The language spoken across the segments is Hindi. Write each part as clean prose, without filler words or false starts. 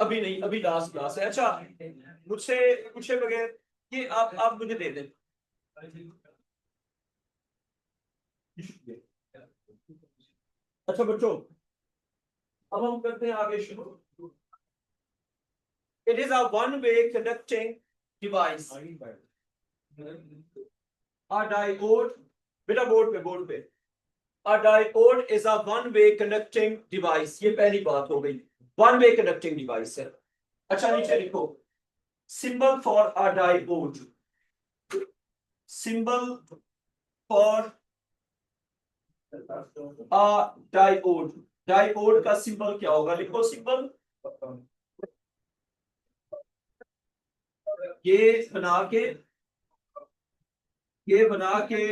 अभी नहीं, अभी लास्ट क्लास है। अच्छा, मुझसे पूछे बगैर ये आप मुझे दे दें। अच्छा बच्चों, अब हम करते हैं आगे शुरू। It is a one way conducting device, a diode. बेटा बोर्ड पे A diode is a one-way conducting device। ये पहली बात हो गई, वन वे कंडक्टिंग डिवाइस है। अच्छा नीचे लिखो symbol for a diode, symbol for a diode. Diode का सिंबल क्या होगा, लिखो सिंबल। ये बना के ये बना के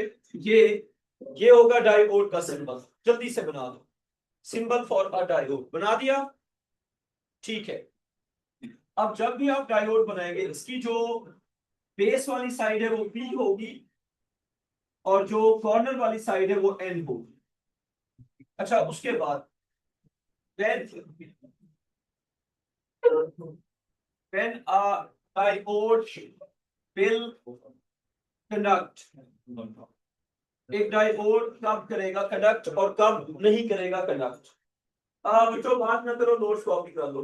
ये होगा डायोड का सिंबल। जल्दी से बना दो, सिंबल फॉर अ डायोड बना दिया। ठीक है, अब जब भी आप डायोड बनाएंगे इसकी जो बेस वाली साइड है वो पी होगी और जो कॉर्नर वाली साइड है वो एन होगी। अच्छा उसके बाद when a diode will conduct, एक डायोड कब करेगा कंडक्ट और कब नहीं करेगा कंडक्ट। बच्चों बात ना करो, नोट्स कॉपी कर लो।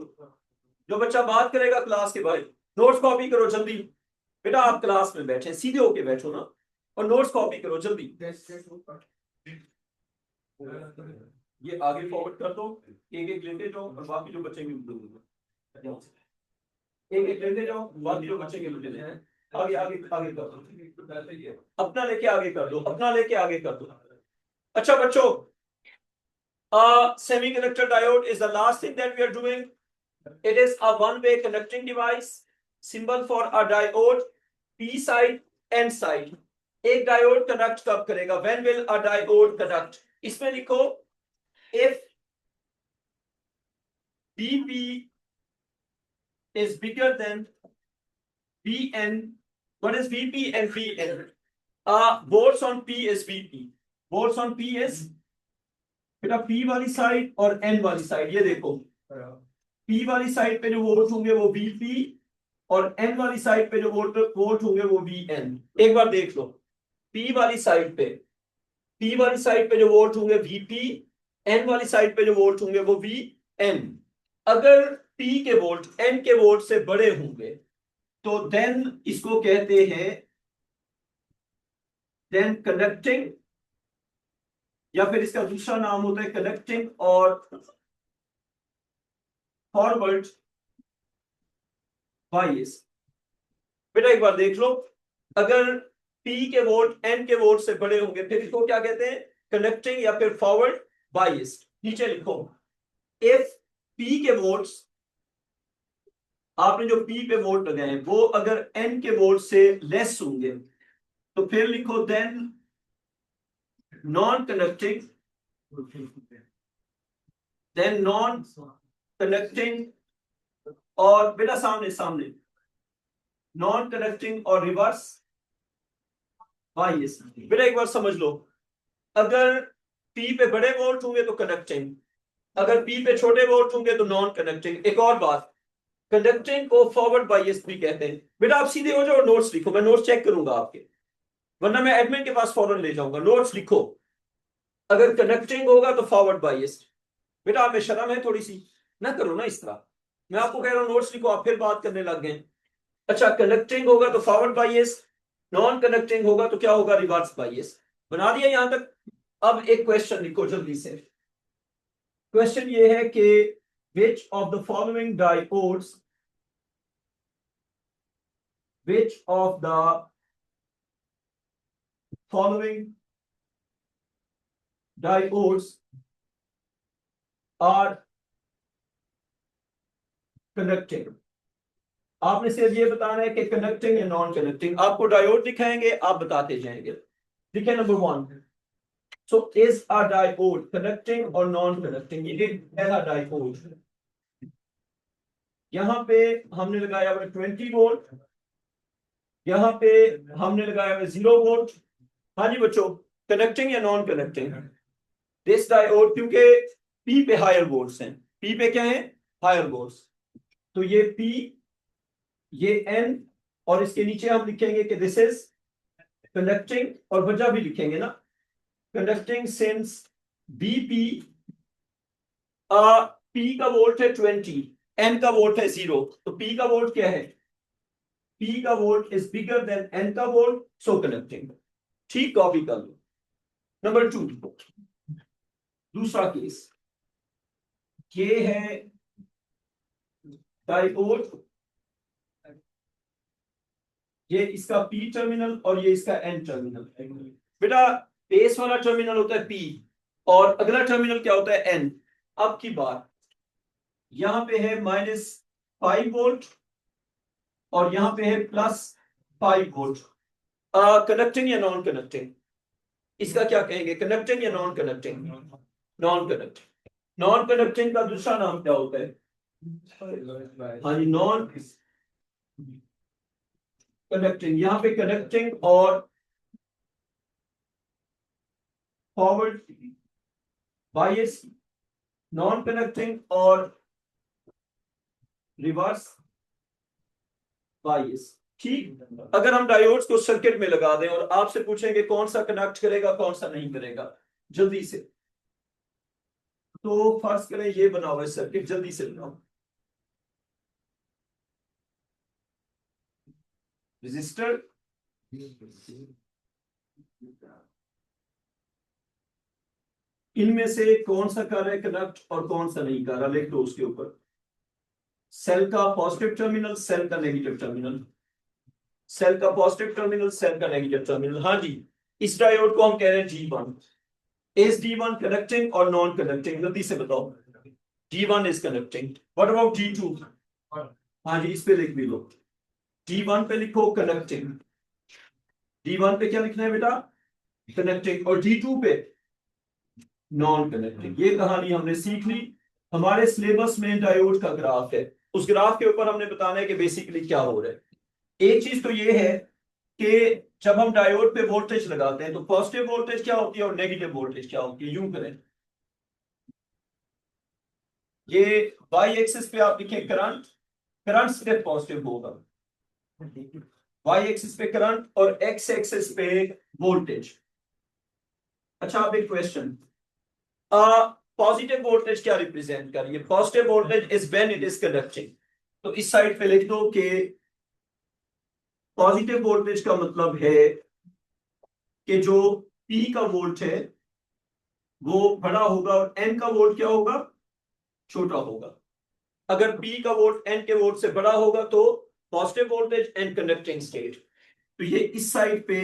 जो बच्चा बात करेगा क्लास के भाई नोट्स कॉपी करो जल्दी। बेटा आप क्लास में बैठे, सीधे होके बैठो ना और नोट्स कॉपी करो जल्दी। ये आगे फॉरवर्ड कर दो, एक एक लेते जाओ और बाकी जो बचेंगे एक एक लेते जाओ, बाकी जो बचेंगे लेते हैं। आगे आगे आगे कर दो, अपना लेके आगे कर दो, अपना लेके आगे कर दो। अच्छा बच्चों, semiconductor diode is the last thing that we are doing. It is a one-way conducting device. Symbol for a diode, P side, N side. एक डायोड कंडक्ट कब करेगा, when will a diode conduct। इसमें लिखो if Vp is bigger than Vn। What is Vp and Vn? Volts on P is Vp, volts on P is बेटा P वाली साइड और N वाली साइड। ये देखो P वाली साइड पे जो वोल्ट होंगे वो Vp और N वाली साइड पे जो वोल्ट होंगे वो Vn। एक बार देख लो, P वाली साइड पे जो वोल्ट होंगे Vp, N वाली साइड पे जो वोल्ट होंगे वो Vn। अगर P के वोल्ट N के वोल्ट से बड़े होंगे तो देन इसको कहते हैं देन कंडक्टिंग, या फिर इसका दूसरा नाम होता है कंडक्टिंग और फॉरवर्ड बायस। बेटा एक बार देख लो, अगर P के वोल्ट N के वोल्ट से बड़े होंगे फिर इसको क्या कहते हैं, कंडक्टिंग या फिर फॉरवर्ड बायस्ड। नीचे लिखो इफ P के वोल्ट्स, आपने जो P पे वोल्ट लगाए हैं वो अगर N के वोल्ट से लेस होंगे तो फिर लिखो then non conducting, then non conducting और बेटा सामने सामने नॉन कंडक्टिंग और रिवर्स बायस। बेटा एक बार समझ लो, अगर P पे बड़े वोल्ट होंगे तो कंडक्टिंग, अगर P पे छोटे वोल्ट होंगे तो नॉन कंडक्टिंग। एक और बात, कंडक्टिंग को फॉरवर्ड बायस भी कहते हैं। बेटा आप सीधे हो जाओ, नोट्स लिखो, मैं नोट्स चेक करूंगा आपके, वरना मैं एडमिन के पास फौरन ले जाऊंगा। नोट्स लिखो, अगर कंडक्टिंग होगा तो फॉरवर्ड बायस। बेटा आप में शर्म है थोड़ी सी, ना करो ना इस तरह। मैं आपको कह रहा हूँ नोट्स लिखो, आप फिर बात करने लग गए। अच्छा कंडक्टिंग होगा तो फॉरवर्ड बायस, नॉन कंडक्टिंग होगा तो क्या होगा, रिवर्स बायस। बना दिया यहां तक। अब एक क्वेश्चन लिखो जल्दी से। क्वेश्चन ये है कि which of the following diodes, which of the following diodes are conducting। आपने सिर्फ ये बताना है कि कंडक्टिंग या नॉन कंडक्टिंग। आपको डायोड दिखाएंगे, आप बताते जाएंगे। देखिए number 1, so is a diode conducting और नॉन कंडक्टिंग। ये पहला डायोड, यहां पे हमने लगाया हुआ 20 वोल्ट, यहां पे हमने लगाया हुआ 0 वोल्ट। हाँ जी बच्चों, कंडक्टिंग या नॉन कंडक्टिंग। दिस डायोड, क्योंकि पी पे हायर वोल्ट्स हैं, पी पे क्या है, हायर वोल्ट्स, तो ये पी, ये एन, और इसके नीचे हम लिखेंगे कि दिस इज कंडक्टिंग, और वजह भी लिखेंगे ना, कंडक्टिंग सिंस बीपी, पी का वोल्ट है 20, एन का वोल्ट है 0, तो पी का वोल्ट क्या है, पी का volt is bigger than N का वोल्ट, सो कंडक्टिंग। ठीक, कॉपी कर लो। नंबर 2, दूसरा केस, ये है डायोड, ये इसका पी टर्मिनल और ये इसका एन टर्मिनल। बेटा बेस वाला टर्मिनल होता है पी और अगला टर्मिनल क्या होता है, एन। अब की बात, यहां पे है -5 वोल्ट और यहां पे है +5 वोल्ट। कनेक्टिंग या नॉन कनेक्टिंग, इसका क्या कहेंगे, कनेक्टिंग या non connecting, non connecting. Non connecting का दूसरा नाम क्या होता है, हाँ जी, नॉन कनेक्टिंग। यहां पे कनेक्टिंग और फॉरवर्ड बायस, नॉन कनेक्टिंग और रिवर्स बायस। ठीक, अगर हम डायोड्स को सर्किट में लगा दें और आपसे पूछेंगे कौन सा कनेक्ट करेगा कौन सा नहीं करेगा, जल्दी से, तो फर्ज करें ये बना हुआ है सर्किट, जल्दी से बनाओ। रजिस्टर, इनमें से कौन सा कर रहा है कनेक्ट और कौन सा नहीं कर रहा, लिख दो उसके ऊपर। सेल का पॉजिटिव टर्मिनल, सेल का नेगेटिव टर्मिनल, सेल का पॉजिटिव टर्मिनल, सेल का नेगेटिव टर्मिनल। हाँ जी, इस डायोड को हम कह रहे हैं G1। इज D1 कनेक्टिंग और नॉन कनेक्टिंग, जल्दी से बताओ। D1 is connecting, what about D2? हाँ जी, इस पे लिख भी लो, D1 पे लिखो कनेक्टिंग, D1 पे क्या लिखना है बेटा, कनेक्टिंग, और D2 पे नॉन कनेक्टिंग। ये कहानी हमने सीख ली। हमारे सिलेबस में डायोड का ग्राफ है, उस ग्राफ के ऊपर हमने बताना है कि बेसिकली क्या हो रहा है। एक चीज तो ये है कि जब हम डायोड पे वोल्टेज लगाते हैं तो पॉजिटिव वोल्टेज क्या होती है और नेगेटिव वोल्टेज क्या होती है, यूं करें, ये वाई एक्सिस पे आप लिखें करंट, करंट सिर्फ पॉजिटिव होगा, वाई एक्सिस पे करंट और एक्स एक्सिस पे वोल्टेज। अच्छा, अब एक क्वेश्चन, पॉजिटिव वोल्टेज क्या रिप्रेजेंट कर रही है, positive voltage is when it is conducting, तो इस साइड पे लिख दो कि पॉजिटिव वोल्टेज का मतलब है कि जो पी का वोल्ट है वो बड़ा होगा और एन का वोल्ट क्या होगा, छोटा होगा। अगर पी का वोल्ट एन के वोल्ट से बड़ा होगा तो positive voltage and conducting state. तो ये इस साइड पे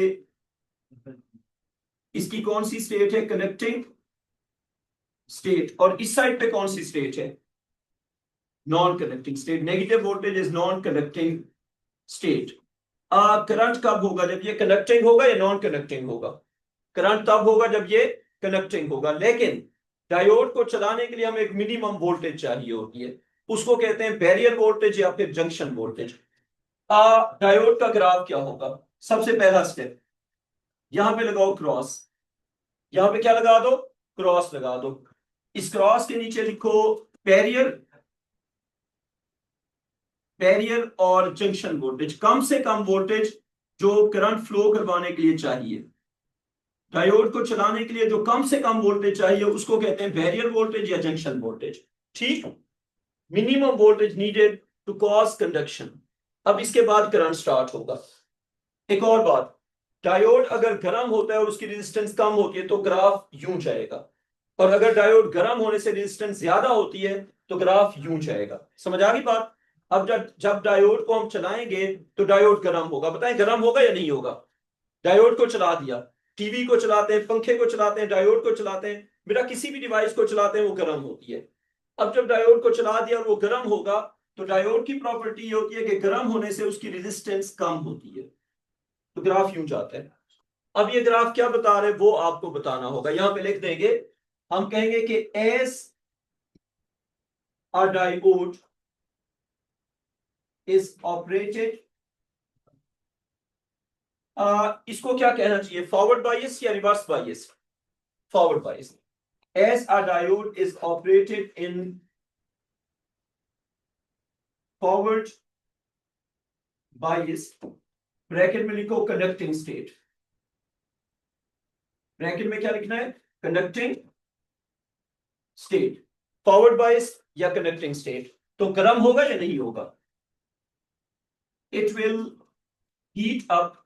इसकी कौन सी स्टेट है, कनेक्टिंग स्टेट, और इस साइड पे कौन सी स्टेट है, non connecting state. Negative voltage is non connecting state. Current कब होगा, जब ये कनेक्टिंग होगा या नॉन कनेक्टिंग होगा, करंट तब होगा जब ये कनेक्टिंग होगा। लेकिन डायोड को चलाने के लिए हमें एक मिनिमम वोल्टेज चाहिए होती है, उसको कहते हैं बैरियर वोल्टेज या फिर जंक्शन वोल्टेज। डायोड का ग्राफ क्या होगा, सबसे पहला स्टेप, यहां पे लगाओ क्रॉस, यहां पे क्या लगा दो, क्रॉस लगा दो। इस क्रॉस के नीचे लिखो बैरियर, बैरियर और जंक्शन वोल्टेज, कम से कम वोल्टेज जो करंट फ्लो करवाने के लिए चाहिए, डायोड को चलाने के लिए जो कम से कम वोल्टेज चाहिए उसको कहते हैं बैरियर वोल्टेज या जंक्शन वोल्टेज। ठीक, minimum voltage needed to cause conduction. अब इसके बाद करंट स्टार्ट होगा। एक और बात, डायोड अगर गर्म होता है और उसकी रेजिस्टेंस कम होती है तो ग्राफ यूं जाएगा, और अगर डायोड गर्म होने से रेजिस्टेंस ज्यादा होती है तो ग्राफ यूं जाएगा। समझ आ गई बात? अब जब जब डायोड को हम चलाएंगे तो डायोड गर्म होगा, बताएं गर्म होगा या नहीं होगा। डायोड को चला दिया, टीवी को चलाते हैं, पंखे को चलाते हैं, डायोड को चलाते हैं, बेटा किसी भी डिवाइस को चलाते हैं वो गर्म होती है। अब जब डायोड को चला दिया और वो गर्म होगा तो डायोड की प्रॉपर्टी ये होती है कि गर्म होने से उसकी रेजिस्टेंस कम होती है, तो ग्राफ यूं जाता है। अब ये ग्राफ क्या बता रहे वो आपको बताना होगा, यहां पे लिख देंगे, हम कहेंगे कि as a diode is operated, इसको क्या कहना चाहिए, फॉरवर्ड बायस या reverse bias, forward bias. as a diode is operated in forward bias, bracket में लिखो कंडक्टिंग स्टेट, ब्रैकेट में क्या लिखना है, कंडक्टिंग स्टेट, फॉरवर्ड बायस या कंडक्टिंग स्टेट, तो गर्म होगा या नहीं होगा, it will heat up,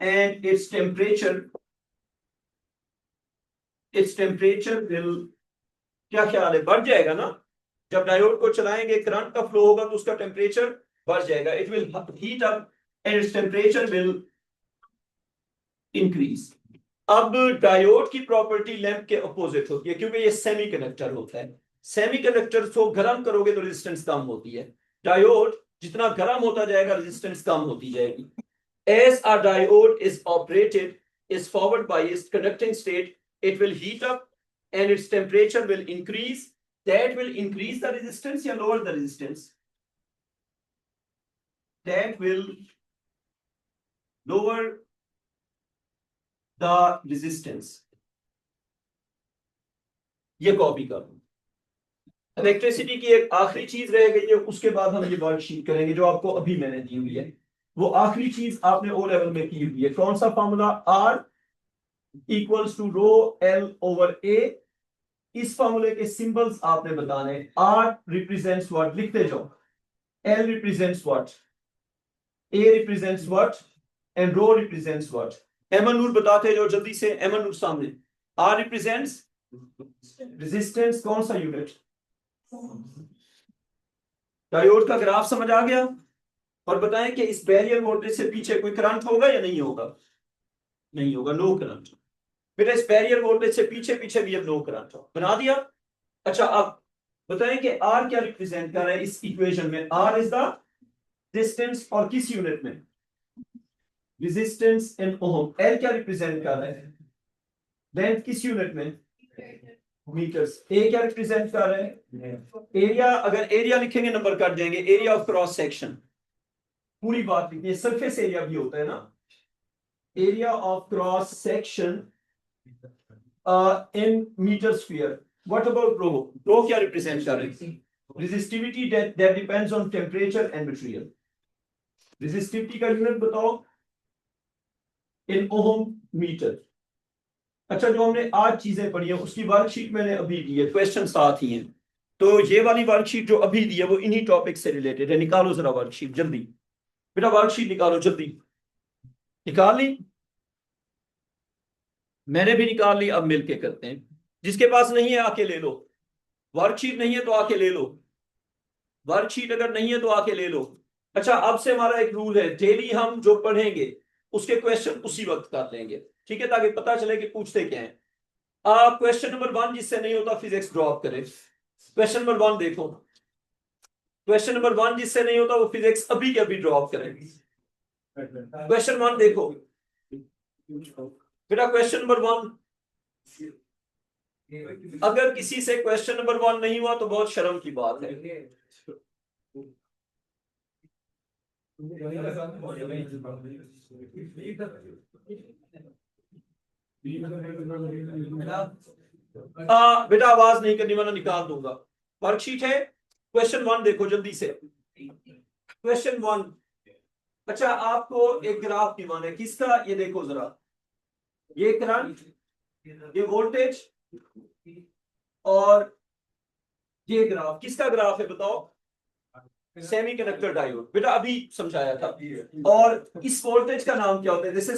and its temperature will, क्या ख्याल है, बढ़ जाएगा ना, जब डायोड को चलाएंगे करंट का फ्लो होगा तो उसका टेम्परेचर बढ़ जाएगा, it will heat up and its temperature will increase. अब डायोड की प्रॉपर्टी लैंप के अपोजिट होती है, क्योंकि ये सेमीकंडक्टर होता है, सेमीकंडक्टर को गर्म करोगे तो रेजिस्टेंस कम होती है, डायोड जितना गर्म होता जाएगा रेजिस्टेंस कम होती जाएगी। As a diode is operated is forward biased conducting state, it will heat up and its temperature will increase, that will increase the resistance or lower the resistance, that will lower the resistance। ये कॉपी कर लो। इलेक्ट्रिसिटी की एक आखिरी चीज रह गई है, उसके बाद हम ये वर्कशीट करेंगे जो आपको अभी मैंने दी हुई है, वो आखिरी चीज आपने ओ लेवल में की हुई है, कौन सा formula, R equals to rho L over A. इस फॉर्मूले के सिंबल्स आपने बताने, आर रिप्रेजेंट्स व्हाट, लिखते जाओ, L represents what, A represents what and rho represents what. Aiman Noor बताते जाओ जल्दी से, एमन नूर सामने, आर रिप्रेजेंट्स रेजिस्टेंस, कौन सा यूनिट, डायोड का ग्राफ समझ आ गया, और बताएं कि इस बैरियर वोल्टेज से पीछे कोई करंट होगा या नहीं होगा, नहीं होगा, नो करंट। फिर इस बैरियर वोल्टेज से पीछे पीछे भी अब नो करंट बना दिया। अच्छा अब बताएं कि आर क्या रिप्रेजेंट कर रहा है इस इक्वेशन में, आर इज द डिस्टेंस, और किस यूनिट में, रेजिस्टेंस इन ओम। एल क्या रिप्रेजेंट कर रहा है, लेंथ, किस यूनिट में, मीटर्स। ए क्या रिप्रेजेंट कर रहा है, एरिया, अगर एरिया लिखेंगे नंबर कट जाएंगे, एरिया ऑफ क्रॉस सेक्शन, पूरी बात लिखिए, सरफेस एरिया भी होता है ना, area of cross section in metre sphere. What about rho, rho क्या रिप्रेजेंट कर रही है, resistivity that depends on temperature and material. Resistivity का यूनिट बताओ इन ओम मीटर। अच्छा जो हमने आज चीजें पढ़ी है उसकी वर्कशीट मैंने अभी दी है, क्वेश्चन साथ ही हैं, तो ये वाली वर्कशीट जो अभी दी है वो इन्हीं टॉपिक से रिलेटेड है, निकालो जरा वर्कशीट जल्दी, बेटा वर्कशीट निकालो जल्दी, निकाल ली, मैंने भी निकाल ली, अब मिलके करते हैं, जिसके पास नहीं है आके ले लो, वर्कशीट नहीं है तो आके ले लो, वर्कशीट अगर नहीं है तो आके ले लो। अच्छा अब से हमारा एक रूल है, डेली हम जो पढ़ेंगे उसके क्वेश्चन उसी वक्त कर लेंगे, ठीक है, ताकि पता चले कि पूछते क्या है। आप क्वेश्चन नंबर 1 जिससे नहीं होता फिजिक्स ड्रॉप करें, क्वेश्चन नंबर 1 देखो, क्वेश्चन नंबर 1 जिससे नहीं होता वो फिजिक्स अभी के अभी ड्रॉप करें। क्वेश्चन 1 देखो बेटा, क्वेश्चन नंबर 1, अगर किसी से क्वेश्चन नंबर 1 नहीं हुआ तो बहुत शर्म की बात है। बेटा आवाज नहीं करनी वरना निकाल दूंगा। वर्कशीट है, क्वेश्चन 1 देखो जल्दी से, क्वेश्चन 1। अच्छा आपको एक ग्राफ दिखाना है, किसका, ये देखो जरा, ये करंट, ये वोल्टेज, और ये ग्राफ किसका ग्राफ है बताओ, सेमीकंडक्टर डायोड, बेटा अभी समझाया था। और इस वोल्टेज का नाम क्या होता है, this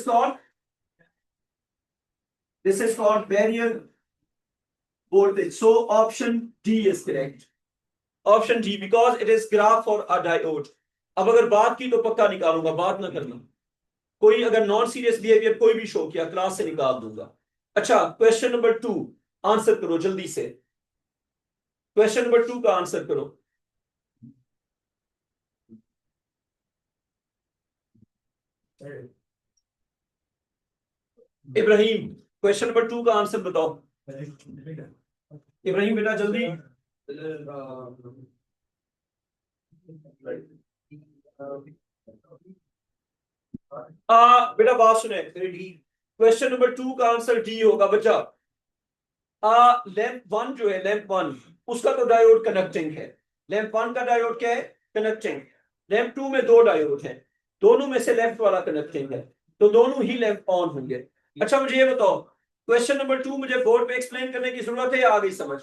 is called barrier voltage, so option D is correct, option D because it is graph for a diode। अब अगर बात की तो पक्का निकालूंगा, बात ना करना, कोई अगर नॉन सीरियस बिहेवियर कोई भी शो किया क्लास से निकाल दूंगा। अच्छा क्वेश्चन नंबर 2 आंसर करो जल्दी से, क्वेश्चन नंबर 2 का आंसर करो इब्राहिम, क्वेश्चन नंबर 2 का आंसर बताओ इब्राहिम बेटा जल्दी। बेटा बात सुने, क्वेश्चन नंबर 2 का आंसर डी होगा बच्चा। लैंप 1 जो है, लैंप 1 उसका तो डायोड कनेक्टिंग है। लैंप 1 का डायोड क्या है? कनेक्टिंग। लैंप 2 में दो डायोड हैं, दोनों में से लेफ्ट वाला कनेक्टिंग है, तो दोनों ही लैंप ऑन होंगे। अच्छा मुझे ये बताओ, क्वेश्चन नंबर 2 मुझे बोर्ड पे एक्सप्लेन करने की जरूरत है या आ गई समझ?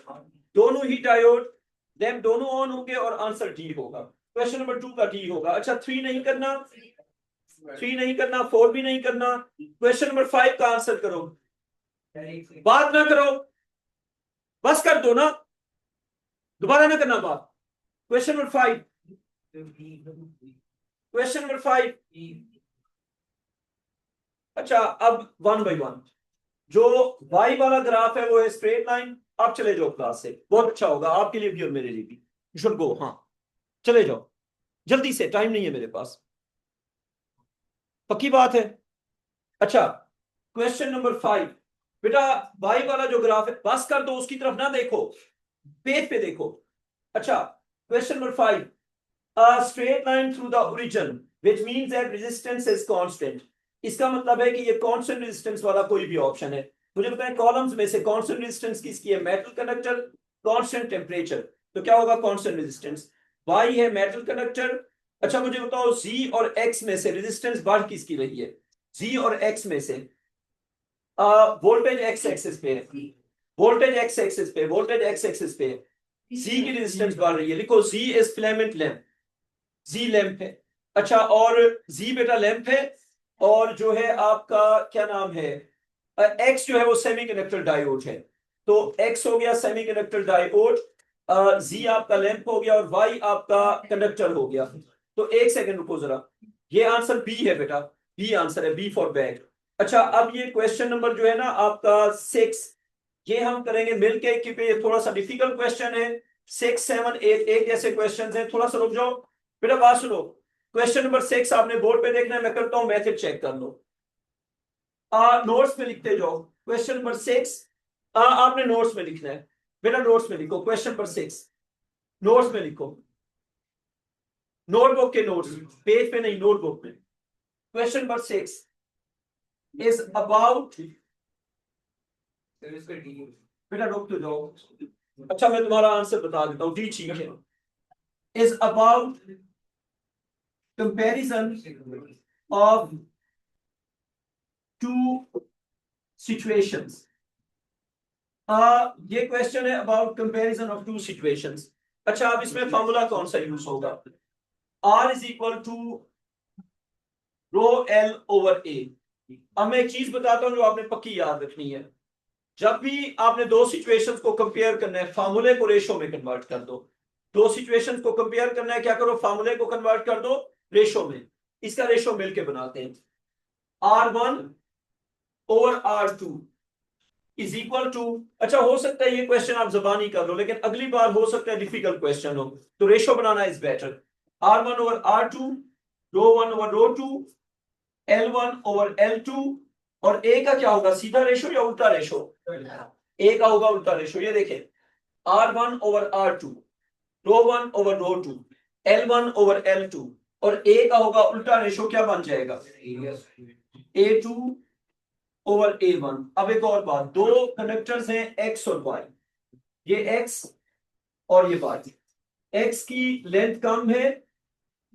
दोनों ही डायोड लैंप दोनों ऑन होंगे और आंसर डी होगा। क्वेश्चन नंबर 2 का डी होगा। अच्छा 3 नहीं करना, 3 नहीं करना, 4 भी नहीं करना। क्वेश्चन नंबर 5 का आंसर करो। बात ना करो, बस कर दो ना, दोबारा ना करना बात। Question number 5, question number 5। अच्छा अब 1 बाय 1। जो वाई वाला ग्राफ है वो है स्ट्रेट लाइन। आप चले जाओ क्लास से, बहुत अच्छा होगा आपके लिए भी और मेरे लिए भी। You should go. हाँ चले जाओ जल्दी से, टाइम नहीं है मेरे पास। पक्की बात है? अच्छा क्वेश्चन नंबर 5 बेटा, वाई वाला जो ग्राफ है बस कर दो, उसकी तरफ ना देखो, पेज पे देखो। अच्छा question number 5, a straight line through the origin which means that resistance is constant। इसका मतलब है कि ये कांस्टेंट रेजिस्टेंस वाला कोई भी ऑप्शन है। मुझे बताएं कॉलम्स में से कांस्टेंट रेजिस्टेंस किसकी है? मेटल कंडक्टर, कांस्टेंट टेम्परेचर, तो क्या होगा कांस्टेंट रेजिस्टेंस? वाई है मेटल कंडक्टर। अच्छा मुझे बताओ जी और एक्स में से रेजिस्टेंस बढ़ किसकी रही है? जी और एक्स में से वोल्टेज एक्स एक्सिस पे है, वोल्टेज एक्स एक्सिस पे, वोल्टेज एक्स एक्सिस पे जी की रेजिस्टेंस बढ़ रही है। लिखो G is filament length, G lamp है। अच्छा और जी बेटा लैंप है, और जो है आपका क्या नाम है, एक्स जो है वो सेमीकंडक्टर डायोड है। तो एक्स हो गया सेमीकंडक्टर डायोड, जी आपका लैंप हो गया और वाई आपका कंडक्टर हो गया। तो एक सेकंड रुको जरा, ये आंसर बी है बेटा, बी आंसर है, बी फॉर बैग। अच्छा अब ये क्वेश्चन नंबर जो है ना आपका 6, ये हम करेंगे मिलके क्योंकि ये थोड़ा सा डिफिकल्ट क्वेश्चन है। 6 7 8 एक जैसे क्वेश्चन है, थोड़ा सा रुक जाओ बेटा, बात सुनो। क्वेश्चन नंबर 6 आपने बोर्ड पे देखना है, मैं करता हूं मैथड चेक कर लो। नोट्स में लिखते जाओ। क्वेश्चन नंबर 6 आपने नोट्स में लिखना है बेटा, नोट्स में लिखो क्वेश्चन नंबर 6, नोट्स में लिखो, नोटबुक के नोट्स, पेज पे नहीं नोटबुक में। क्वेश्चन नंबर 6 इज अबाउट, बेटा रुक तो जाओ। अच्छा मैं तुम्हारा आंसर बता देता हूँ, डी ठीक है। Is about comparison of two situations. ये क्वेश्चन है about comparison of two situations. अच्छा अब इसमें फॉर्मूला कौन सा यूज होगा? R is equal to rho L over A. अब मैं एक चीज बताता हूं जो आपने पक्की याद रखनी है। जब भी आपने दो सिचुएशंस को कंपेयर करना है, फार्मूले को रेशो में कन्वर्ट कर दो। दो सिचुएशंस को कंपेयर करना है, क्या करो, फार्मूले को कन्वर्ट कर दो रेशो में। इसका रेशो मिलके बनाते हैं, R1 over R2 is equal to. अच्छा हो सकता है ये क्वेश्चन आप जबानी कर लो, लेकिन अगली बार हो सकता है डिफिकल्ट क्वेश्चन हो, तो रेशो बनाना is better. R1 over R2, rho 1 over rho 2, L1 over L2, और ए का क्या होगा, सीधा रेशो या उल्टा रेशो? ए का होगा उल्टा रेशो। ये देखें R1 over R2, rho 1 over rho 2, L1 over L2, और ए का होगा उल्टा रेशो, क्या बन जाएगा? A2 over A1। अब एक और बात, दो कंडक्टर्स हैं X और Y, ये X और ये Y। X की लेंथ कम है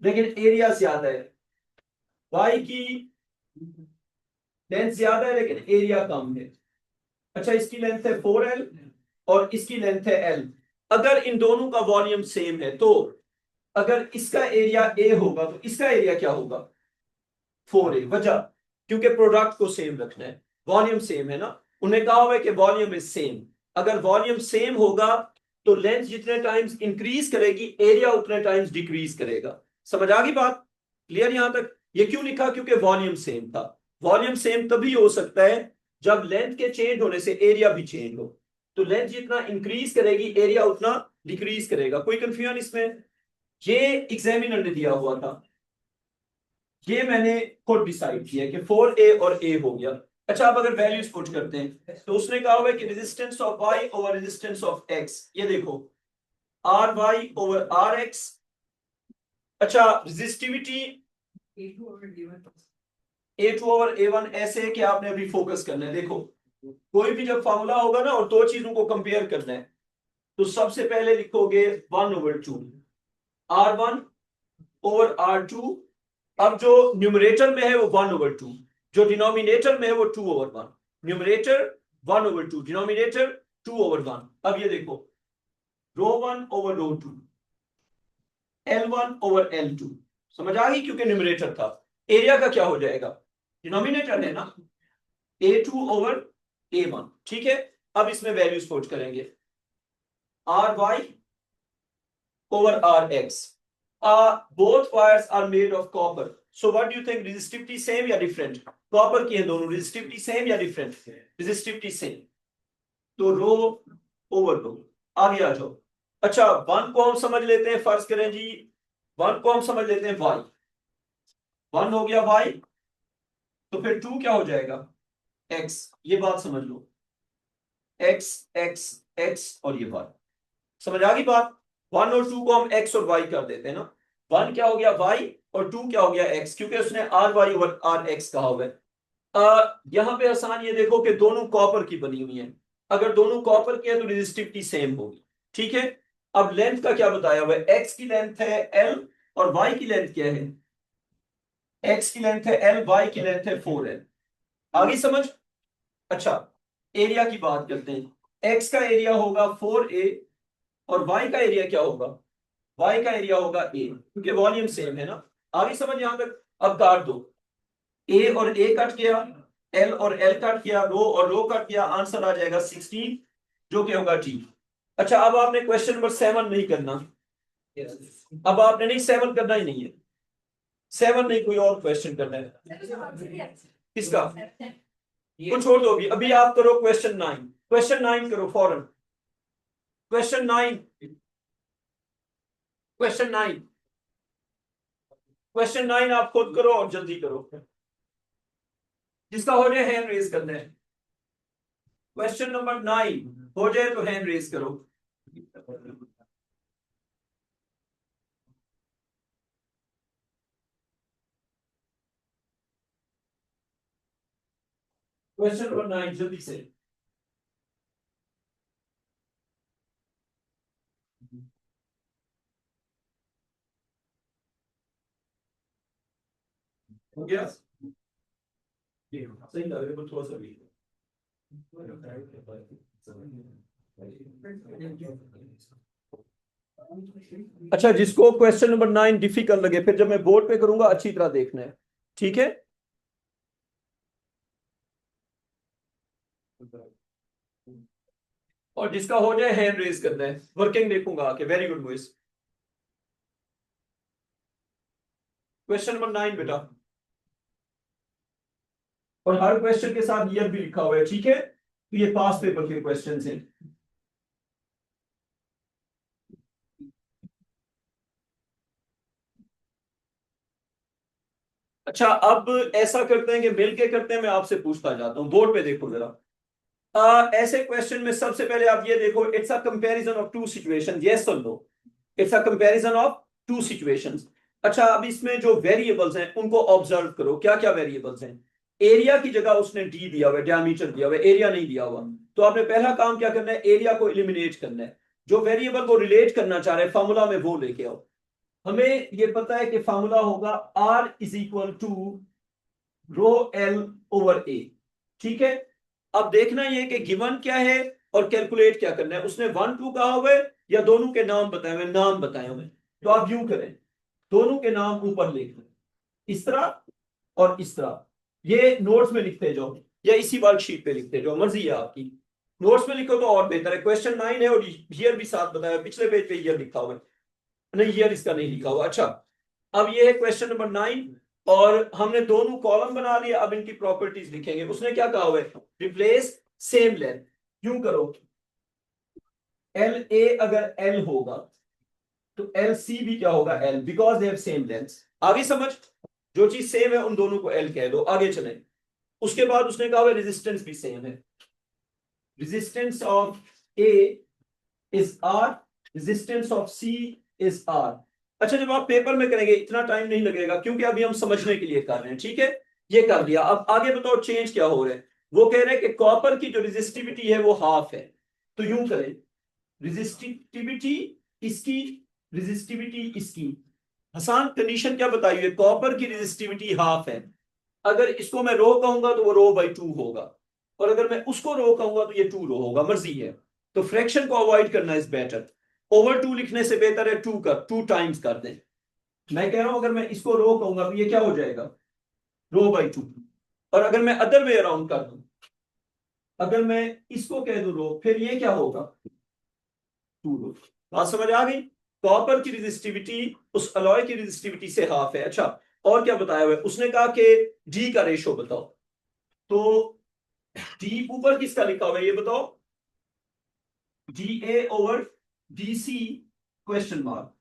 लेकिन एरिया ज्यादा है, Y की लेंथ ज्यादा है लेकिन एरिया कम है। अच्छा इसकी लेंथ है 4L और इसकी लेंथ है L। अगर इन दोनों का वॉल्यूम सेम है तो अगर इसका एरिया A होगा तो इसका एरिया क्या होगा? 4A। वजह क्योंकि प्रोडक्ट को सेम रखना है, वॉल्यूम सेम है ना, उन्हें कहा हुआ है कि वॉल्यूम इज सेम। अगर वॉल्यूम सेम होगा तो लेंथ जितने टाइम्स इंक्रीज करेगी एरिया उतने टाइम्स डिक्रीज करेगा। समझ आ गई बात? क्लियर यहां तक? ये क्यों लिखा? क्योंकि वॉल्यूम सेम था। वॉल्यूम सेम तभी हो सकता है जब लेंथ के चेंज होने से एरिया भी चेंज हो। तो लेंथ जितना इंक्रीज करेगी एरिया उतना डिक्रीज करेगा। कोई कंफ्यूजन इसमें? ये एग्जामिनर ने दिया हुआ था, ये मैंने खुद डिसाइड किया कि 4A और A हो गया। अच्छा अब अगर वैल्यूज पुट करते हैं तो उसने कहा हुआ है कि resistance of Y over resistance of X, ये देखो RY ओवर RX। अच्छा रेजिस्टिविटी A2 ओवर A1 ऐसे है कि आपने अभी फोकस करना है। देखो कोई भी जब फॉर्मूला होगा ना और दो चीजों को कंपेयर करना है तो सबसे पहले लिखोगे 1/2 R1 ओवर R2। अब जो न्यूमरेटर में है वो 1/2, जो डिनोमिनेटर में है वो 2/1। Numerator 1/2, denominator 2/1। अब ये देखो ρ1 ओवर ρ2, L1 ओवर L2। समझ आ गई? क्योंकि न्यूमरेटर था। एरिया का क्या हो जाएगा? डिनोमिनेटर है ना, A2 ओवर A1। ठीक है, अब इसमें वैल्यूज पुट करेंगे। RY over Rx. Both wires are made of copper. So what do you think? Resistivity same या different? Copper की है दोनों, resistivity same या different? Resistivity same. तो रो ओवर रो। आगे आ जाओ। अच्छा, वन को हम समझ लेते हैं, फर्ज करें जी वन को हम समझ लेते हैं y। वन हो गया y, तो फिर टू क्या हो जाएगा? x। ये बात समझ लो, x x x और ये y। समझ आ गई बात? वन और टू को हम x और y कर देते हैं ना। वन क्या हो गया y और टू क्या हो गया x, क्योंकि उसने आर वाई और आर एक्स कहा हुआ है। यहां पे आसान ये देखो कि दोनों कॉपर की बनी हुई है। अगर दोनों कॉपर की है तो रेजिस्टिविटी सेम होगी। ठीक है, अब लेंथ का क्या बताया हुआ है? x की लेंथ है l और y की लेंथ क्या है? x की लेंथ है l, y की लेंथ है 4l। आगे समझ? अच्छा, एरिया की बात करते हैं। x का एरिया होगा 4a और y का एरिया क्या होगा? y का एरिया होगा a, क्योंकि वॉल्यूम सेम है ना। आगे समझ यहां तक? अब काट दो, a और a कट गया, l और l कट गया, रो और रो कट गया, आंसर आ जाएगा 16, जो कि होगा t। अच्छा, अब आपने क्वेश्चन नंबर 7 नहीं करना। अब आपने नहीं 7 करना ही नहीं है। 7 नहीं, कोई और क्वेश्चन करना है। किसका? को छोड़ दो अभी। अभी आप करो क्वेश्चन 9। क्वेश्चन 9 करो फौरन। क्वेश्चन 9, क्वेश्चन 9, क्वेश्चन 9 आप खुद करो और जल्दी करो। जिसका हो जाए हैंड रेज करना है। क्वेश्चन नंबर 9 हो जाए तो हैंड रेज करो। क्वेश्चन नंबर 9 जल्दी से। हो गया? सही लग रहा है, थोड़ा सा भी। अच्छा, जिसको क्वेश्चन नंबर 9 डिफिकल्ट लगे, फिर जब मैं बोर्ड पे करूंगा अच्छी तरह देखना है। ठीक है, और जिसका हो जाए हैंड रेज करना है। वर्किंग देखूंगा आके। Very good boys. Question number 9 बेटा, और हर क्वेश्चन के साथ ईयर भी लिखा हुआ है। ठीक है, तो ये पास पेपर के क्वेश्चन हैं। अच्छा, अब ऐसा करते हैं कि मिलके करते हैं। मैं आपसे पूछता जाता हूं, बोर्ड पे देखो जरा। ऐसे क्वेश्चन में सबसे पहले आप ये देखो, it's a comparison of two situation, yes और no. It's a comparison of two situations. अच्छा, अब इसमें जो वेरिएबल्स हैं उनको ऑब्जर्व करो। क्या क्या वेरिएबल्स हैं? एरिया की जगह उसने डी दिया हुआ है, डायमीटर दिया हुआ है, एरिया नहीं दिया हुआ। तो आपने पहला काम क्या करना है? एरिया को एलिमिनेट करना है। जो वेरिएबल को रिलेट करना चाह रहे हैं फॉर्मूला में, वो लेके आओ। हमें ये पता है कि फॉर्मूला होगा R is equal to rho L over A. ठीक है, अब देखना ये कि गिवन क्या है और कैलकुलेट क्या करना है। उसने 1 2 कहा हुआ है या दोनों के नाम बताए हुए? नाम बताए हुए। तो आप यूं करें, दोनों के नाम ऊपर लिख दें, इस तरह और इस तरह। ये नोट्स में लिखते जाओ या इसी वर्कशीट पे लिखते जाओ, मर्जी है आपकी। नोट्स में लिखो तो और बेहतर है। क्वेश्चन 9 है और ईयर भी साथ बताया, पिछले पेज पे ईयर लिखा हुआ है। नहीं, ईयर इसका नहीं लिखा हुआ। अच्छा, अब ये है क्वेश्चन नंबर 9 और हमने दोनों कॉलम बना लिए। अब इनकी प्रॉपर्टीज लिखेंगे। उसने क्या कहा हुआ है? Replace same length. क्यों करो? एल ए अगर एल होगा तो एल सी भी क्या होगा? L, because they have same length. आगे समझ? जो चीज सेम है उन दोनों को एल कह दो। आगे चले। उसके बाद उसने कहा हुआ रेजिस्टेंस भी सेम है। Resistance of A is R, resistance of C is R. अच्छा, जब आप पेपर में करेंगे इतना टाइम नहीं लगेगा, क्योंकि अभी हम समझने के लिए कर रहे हैं। ठीक है, ये कर लिया। अब आगे बताओ चेंज क्या हो रहा है। वो कह रहे हैं कि कॉपर की जो रेजिस्टिविटी है वो हाफ है। तो यूं करें, रेजिस्टिविटी इसकी, रेजिस्टिविटी इसकी। हसान कंडीशन क्या बताई है, कॉपर की रेजिस्टिविटी हाफ है। अगर इसको मैं रो कहूंगा तो वो रो बाई टू होगा, और अगर मैं उसको रो कहूंगा तो ये टू रो होगा, मर्जी है। तो फ्रैक्शन को अवॉइड करना इज बेटर। ओवर टू लिखने से बेहतर है टू कर, टू टाइम्स कर दें। मैं कह रहा हूं अगर मैं इसको रो कहूंगा तो ये क्या हो जाएगा, रो बाई टू। और अगर मैं अदर वे अराउंड कर दूं, अगर मैं इसको कह दूं रो, फिर ये क्या होगा, टू रो। बात समझ आ गई। कॉपर की रेजिस्टिविटी उस अलॉय की रेजिस्टिविटी से हाफ है। अच्छा, और क्या बताया हुआ है उसने, कहा कि डी का रेशो बताओ। तो डी ऊपर किसका लिखा हुआ है ये बताओ, D A over D C question mark.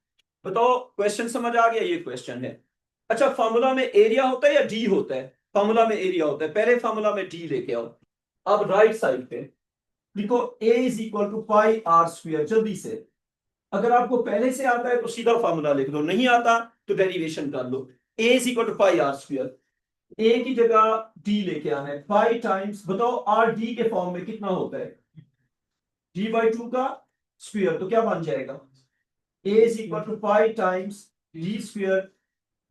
बताओ क्वेश्चन समझ आ गया, ये क्वेश्चन है। अच्छा, फार्मूला में एरिया होता है या डी होता है, फार्मूला में एरिया होता है। पहले फार्मूला में डी लेके आओ। अब राइट साइड पे लिखो A is equal to pi R square, जल्दी से। अगर आपको पहले से आता है तो सीधा फार्मूला लिख दो, नहीं आता तो डेरिवेशन कर लो। A is equal to pi R square, A की जगह डी लेके आना है, पाई टाइम्स, बताओ आर डी के फॉर्म में कितना होता है, डी बाई टू का स्क्वायर। तो क्या बन जाएगा, A is equal to pi times D square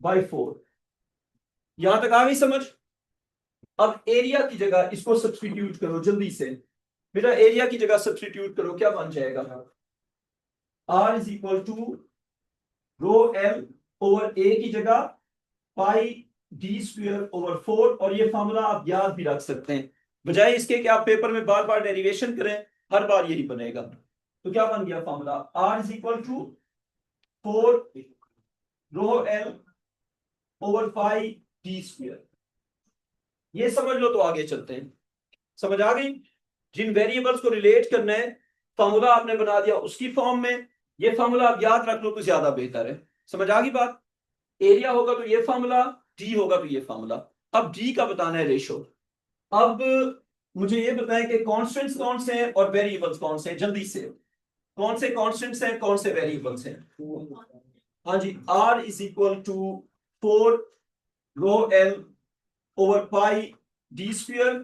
by four. यहां तक आ गई समझ। अब एरिया की जगह इसको सब्सटीट्यूट करो जल्दी से। बेटा एरिया की जगह सब्सटीट्यूट करो, क्या बन जाएगा, R is equal to rho L over A की जगह pi D square over four. और ये फॉर्मूला आप याद भी रख सकते हैं, बजाय इसके कि आप पेपर में बार बार डेरिवेशन करें, हर बार यही बनेगा। तो क्या बन गया formula, R is equal to four rho L over pi D square. ये समझ लो तो आगे चलते हैं। समझ आ गई। जिन वेरिएबल्स को रिलेट करना है, फॉर्मूला आपने बना दिया उसकी फॉर्म में। ये फॉर्मूला आप याद रख लो तो ज्यादा बेहतर है। समझ आ गई बात। एरिया होगा तो ये फॉर्मूला, डी होगा तो ये फॉर्मूला। अब डी का बताना है रेशो। अब मुझे ये बताएं कि कांस्टेंट्स कौन से हैं और वेरिएबल्स कौन से हैं, जल्दी से। कौन से कांस्टेंट्स हैं, कौन से वेरिएबल्स हैं। हाँ जी, R is equal to four rho L over pi D square.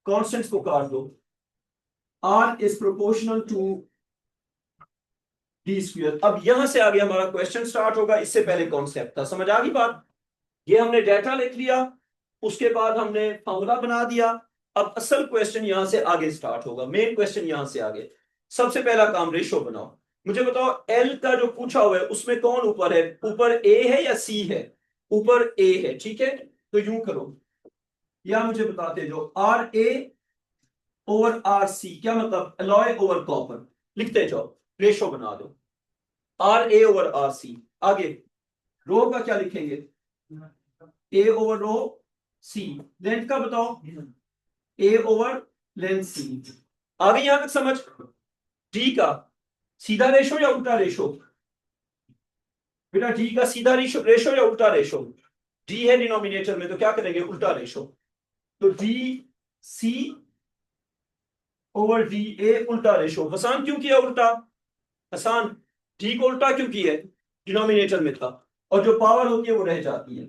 Constants को काट दो, R is proportional to D square. अब यहां से आगे हमारा क्वेश्चन स्टार्ट होगा, इससे पहले कॉन्सेप्ट था। समझ आ गई बात। ये हमने डाटा लिख लिया, उसके बाद हमने फॉर्मूला बना दिया। अब असल क्वेश्चन यहां से आगे स्टार्ट होगा, मेन क्वेश्चन यहां से आगे। सबसे पहला काम रेशो बनाओ। मुझे बताओ एल का जो पूछा हुआ है उसमें कौन ऊपर है, ऊपर ए है या सी है, ऊपर ए है, ठीक है। तो यूं करो, या मुझे बताते जो R A over R C, क्या मतलब, अलॉय ओवर कॉपर। लिखते जाओ, रेशो बना दो, R A over R C. आगे रो का क्या लिखेंगे, ए ओवर रो सी। लेंथ का बताओ, ए ओवर लेंथ सी। आगे यहां तक समझ। डी का सीधा रेशो या उल्टा रेशो, बेटा डी का सीधा रेशो रेशो या उल्टा रेशो। डी है डिनोमिनेटर में तो क्या करेंगे, उल्टा रेशो। तो डी सी ओवर डी ए उल्टा रेशो। हसान क्यों किया उल्टा, हसान डी को उल्टा क्यों किया, डिनोमिनेटर में था और जो पावर होती है वो रह जाती है।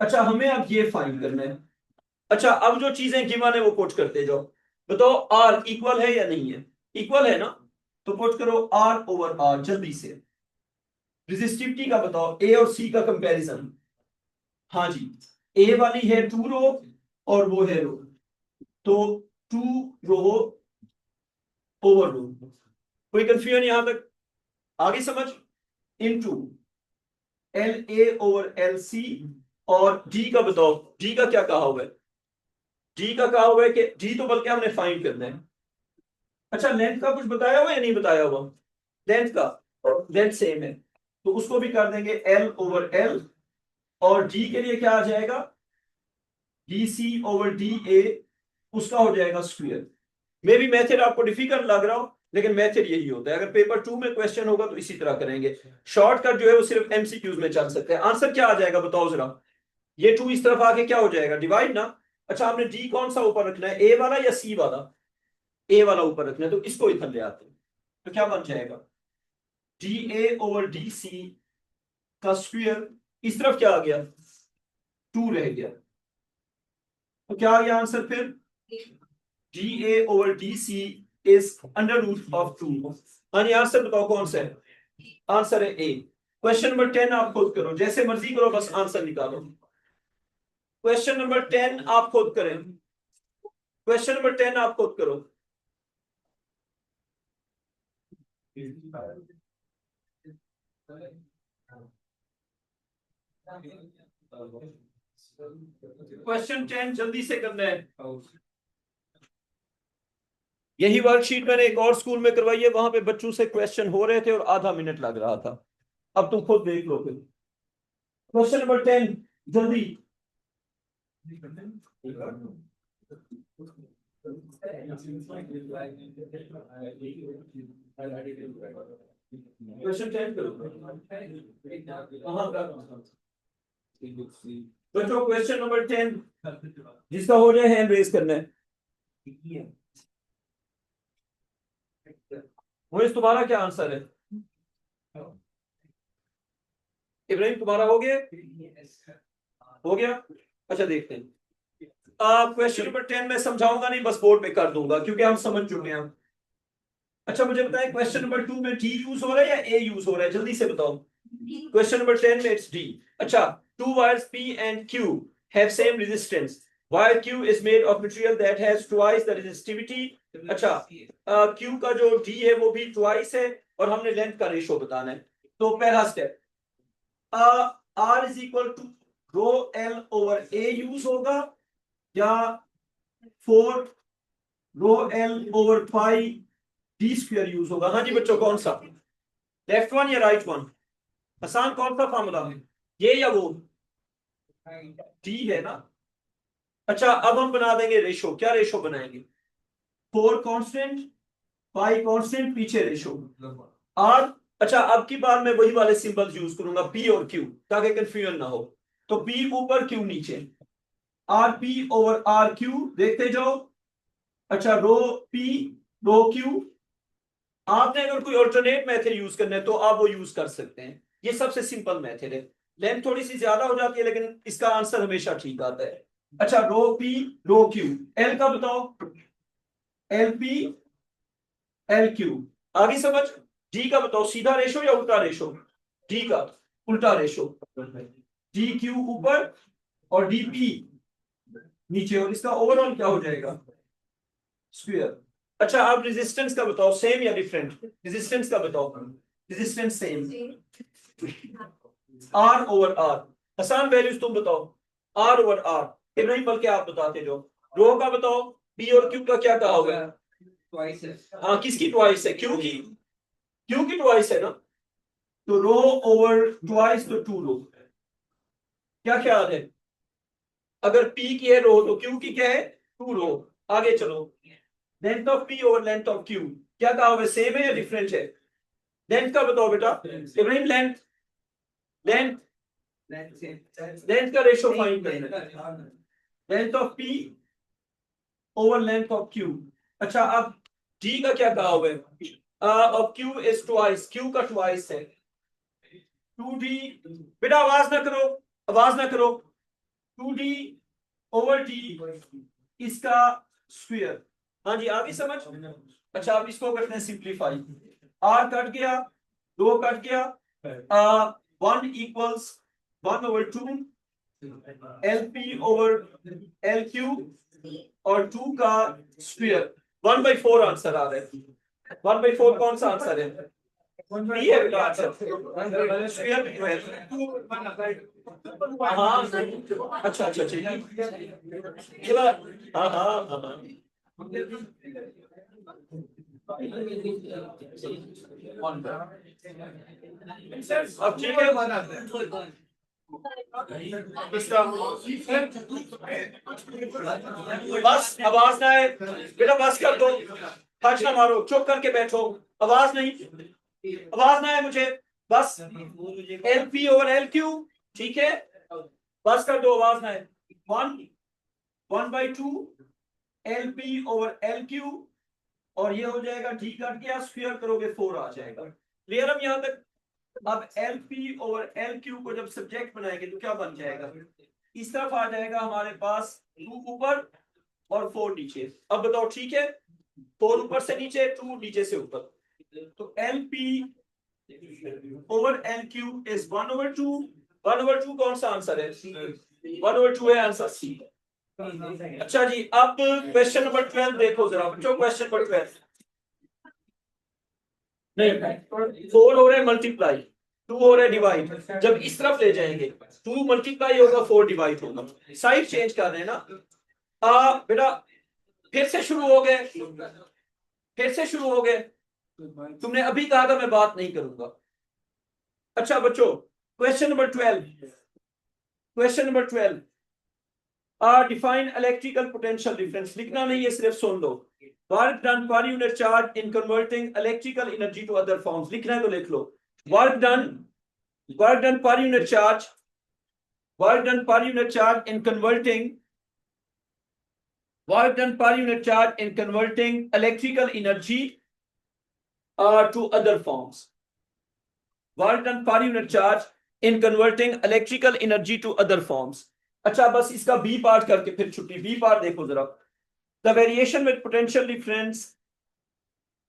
अच्छा, हमें अब ये फाइंड करना है। अच्छा, अब जो चीजें गिवन है वो पुट करते जाओ। बताओ आर इक्वल है या नहीं है, इक्वल है ना, तो पुट करो आर ओवर आर जल्दी से। रेजिस्टिविटी का बताओ, ए और सी का कंपैरिजन। हाँ जी, ए वाली है टू रो और वो है रो, तो टू रो ओवर रो। कोई कंफ्यूजन यहां तक, आगे समझ। Into L A over L C. और डी का बताओ, डी का क्या कहा हुआ है, डी का कहा हुआ है कि डी तो बल्कि हमने फाइंड करना है। अच्छा, लेंथ का कुछ बताया हुआ या नहीं बताया हुआ, लेंथ का, लेंथ सेम है तो उसको भी कर देंगे एल ओवर एल। और डी के लिए क्या आ जाएगा, D C over D A, उसका हो जाएगा स्क्वायर। मे भी मेथड आपको डिफिकल्ट लग रहा हो, लेकिन मेथड यही होता है। अगर पेपर 2 में क्वेश्चन होगा तो इसी तरह करेंगे। शॉर्टकट जो है वो सिर्फ एमसीक्यूज में चल सकते हैं। आंसर क्या आ जाएगा बताओ जरा, ये 2 इस तरफ आके क्या हो जाएगा, डिवाइड ना। अच्छा, आपने डी कौन सा ऊपर रखना है, ए वाला या सी वाला, ए वाला ऊपर रखना है, तो इसको इधर ले आते हैं। तो क्या बन जाएगा, D A over D C का स्क्वायर। इस तरफ क्या आ गया, 2 रह गया। तो क्या आ गया आंसर फिर? DA/DC is under root of 2। हाँ जी, आंसर बताओ कौन सा है? आंसर है ए। क्वेश्चन नंबर 10 आप खुद करो, जैसे मर्जी करो, बस आंसर निकालो। क्वेश्चन नंबर 10 आप खुद करें। क्वेश्चन नंबर 10 आप खुद करो। क्वेश्चन 10 जल्दी से करना है। यही वर्कशीट मैंने एक और स्कूल में करवाई है, वहां पे बच्चों से क्वेश्चन हो रहे थे और आधा मिनट लग रहा था। अब तुम खुद देख लो फिर। क्वेश्चन नंबर 10 जल्दी। क्वेश्चन 10 करो। कहाँ का बच्चों? क्वेश्चन नंबर 10 जिसका हो जाए हैंड रेज करना है। मोहित तुम्हारा क्या आंसर है? इब्राहिम तुम्हारा हो गया? हो गया। अच्छा देखते हैं। क्वेश्चन नंबर 10 मैं समझाऊंगा नहीं, बस बोर्ड पे कर दूंगा क्योंकि हम समझ चुके हैं। अच्छा मुझे बताएं, क्वेश्चन नंबर 2 में डी यूज हो रहा है या ए यूज हो रहा है? जल्दी से बताओ। क्वेश्चन नंबर 10 में इट्स डी। अच्छा, two wires P and Q have same resistance. Wire Q is made of material that has twice the resistivity. अच्छा, Q का जो D है वो भी twice है और हमने लेंथ का रेशो बताना है। तो पहला step, R is equal to rho L over A use होगा या 4 rho L over pi D square use होगा? हाँ जी बच्चों, कौन सा? लेफ्ट वन या राइट वन? आसान कौन सा फॉर्मूला है, ये या वो? डी है ना। अच्छा अब हम बना देंगे रेशो। क्या रेशो बनाएंगे? 4 कांस्टेंट, पाई कांस्टेंट, पीछे रेशो आर। अच्छा अब की बार मैं वही वाले सिंबल्स यूज करूंगा, पी और क्यू, ताकि कंफ्यूजन ना हो। तो पी ऊपर क्यू नीचे, R P over R Q, देखते जाओ। अच्छा रो पी रो क्यू। आपने अगर कोई ऑल्टरनेट मेथड यूज करना है तो आप वो यूज कर सकते हैं, ये सबसे सिंपल मेथड है। लेंथ थोड़ी सी ज्यादा हो जाती है लेकिन इसका आंसर हमेशा ठीक आता है। अच्छा रो पी रो क्यू, एल का बताओ। एल पी एल क्यू, आगे समझ। डी का बताओ, सीधा रेशो या उल्टा रेशो? डी का उल्टा रेशो। डी क्यू ऊपर और डी पी नीचे, और इसका ओवरऑल क्या हो जाएगा? स्क्वायर। अच्छा अब रेजिस्टेंस का बताओ, सेम या डिफरेंट? रेजिस्टेंस का बताओ। Resistance same, R over R. आसान वैल्यूज तुम बताओ, आर ओवर आर। इब्राहिम बल्कि आप बताते जो। रो का बताओ, पी और क्यू का क्या कहा होगा? ट्वाइस है। हाँ किसकी ट्वाइस है? क्यू की। क्यू की ट्वाइस है ना। तो रो ओवर ट्वाइस तो 2 रो। क्या ख्याल है? अगर पी की है रो तो क्यू की क्या है? 2 रो। आगे चलो, length of P over length of Q, क्या कहा होगा? सेम है या डिफरेंट है? लेंथ का बताओ बेटा इब्राहिम। लेंथ लेंथ लेंथ का रेशो फाइंड करना है। Length of P over length of Q. अच्छा अब डी का क्या कहा हुआ है? Of Q is twice, Q का ट्वाइस है 2d। बेटा आवाज ना करो, आवाज ना करो। 2d ओवर डी इसका स्क्वायर। हाँ जी आगे समझ। अच्छा अब इसको करते हैं सिंप्लीफाई। आर कट गया, दो कट गया, 1 equals 1 over 2 L P over L Q और 2 का स्क्वायर। 1/4 आंसर आ रहा है। 1/4 कौन सा आंसर है? बी है बेटा आंसर। स्क्वायर भी है। हाँ अच्छा अच्छा अच्छा ये बात। हाँ हाँ हाँ हाँ। अब ठीक है। बस आवाज ना है बेटा, बस कर दो। हर्ष ना मारो, चुप करके बैठो। आवाज नहीं, आवाज ना है मुझे। बस L P over L Q, ठीक है। बस कर दो, आवाज ना है। 1/2 L P over L Q और ये हो जाएगा, ठीक कट गया, स्क्वायर करोगे 4 आ जाएगा। क्लियर हम यहां तक? अब L P over L Q को जब सब्जेक्ट बनाएंगे तो क्या बन जाएगा? इस तरफ आ जाएगा हमारे पास 2 ऊपर और 4 नीचे। अब बताओ ठीक है, 4 ऊपर से नीचे, 2 नीचे से ऊपर, तो LP ओवर LQ इज 1/2। 1/2 कौन सा आंसर है? 1/2 है आंसर सी। अच्छा जी, अब क्वेश्चन नंबर 12 देखो जरा बच्चों, क्वेश्चन नंबर 12 नहीं, 4 हो रहा है मल्टीप्लाई, 2 हो रहा है डिवाइड। जब इस तरफ ले जाएंगे 2 मल्टीप्लाई होगा, 4 डिवाइड होगा, साइड चेंज कर रहे हैं ना। बेटा फिर से शुरू हो गए, फिर से शुरू हो गए। तुमने अभी कहा था मैं बात नहीं करूंगा। अच्छा बच्चों, question number 12, question number 12, define electrical potential difference. लिखना नहीं है, सिर्फ सुन लो। Work done per unit charge in converting electrical energy to other forms. लिखना है तो लिख लो। Work done, work done per unit charge, work done per unit charge in converting, work done per unit charge in converting electrical energy to other forms. Work done per unit charge in converting electrical energy to other forms. अच्छा बस इसका बी पार्ट करके फिर छुट्टी। बी पार्ट देखो जरा। The variation with potential difference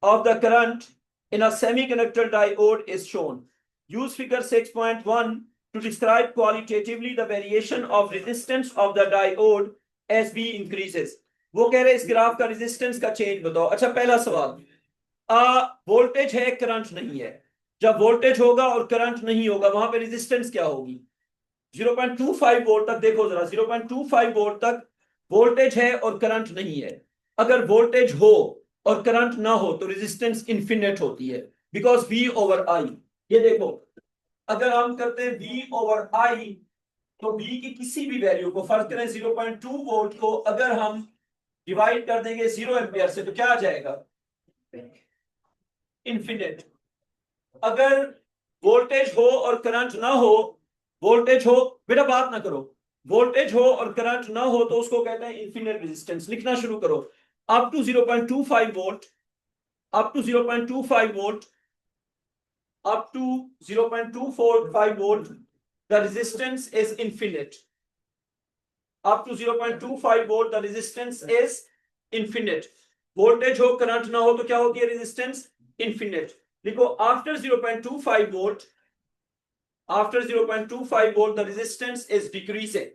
of the current in a semiconductor diode is shown. Use figure 6.1 to describe qualitatively the variation of resistance of the diode as V increases. वो कह रहे इस ग्राफ का रेजिस्टेंस का चेंज बताओ। अच्छा पहला सवाल, वोल्टेज है करंट नहीं है। जब वोल्टेज होगा और करंट नहीं होगा वहां पे रेजिस्टेंस क्या होगी? 0.25 वोल्ट तक देखो जरा, 0.25 वोल्ट तक वोल्टेज है और करंट नहीं है। अगर वोल्टेज हो और करंट ना हो तो रेजिस्टेंस इंफिनिट होती है, बिकॉज V ओवर I। ये देखो, अगर हम करते हैं V ओवर I तो V की किसी भी वैल्यू को, फर्क करें 0.2 वोल्ट को अगर हम डिवाइड कर देंगे 0 एम्पियर से तो क्या आ जाएगा? इंफिनिट। अगर वोल्टेज हो और करंट ना हो, वोल्टेज हो, बेटा बात ना करो, वोल्टेज हो और करंट ना हो तो उसको कहते हैं इंफिनिट रेजिस्टेंस। लिखना शुरू करो। Up to 0.25 volt, up to 0.25 volt, up to 0.245 volt the resistance is infinite. Up to 0.25 volt the resistance is infinite. Voltage हो करंट ना हो तो क्या होती है रेजिस्टेंस? इंफिनिट। लिखो after 0.25 volt, after 0.25 volt the resistance is decreasing.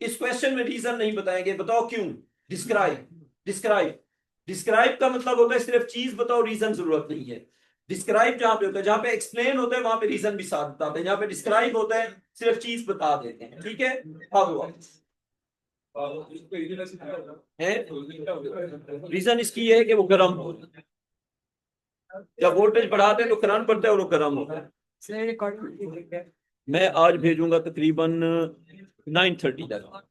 इस क्वेश्चन में रीजन नहीं बताएंगे, बताओ क्यों? डिस्क्राइब, डिस्क्राइब, डिस्क्राइब का मतलब होता है सिर्फ चीज बताओ, रीजन जरूरत नहीं है। डिस्क्राइब जहां पे होता है, जहां पे एक्सप्लेन होता है वहां पे रीजन भी साथ बताते हैं, जहां पे डिस्क्राइब होता है सिर्फ चीज बता देते हैं। ठीक है, रीजन इसकी है कि वो गर्म हो, जब वोल्टेज बढ़ाते हैं तो करंट बढ़ता है और वो गर्म होता है। मैं आज भेजूंगा तकरीबन 9:30 तक।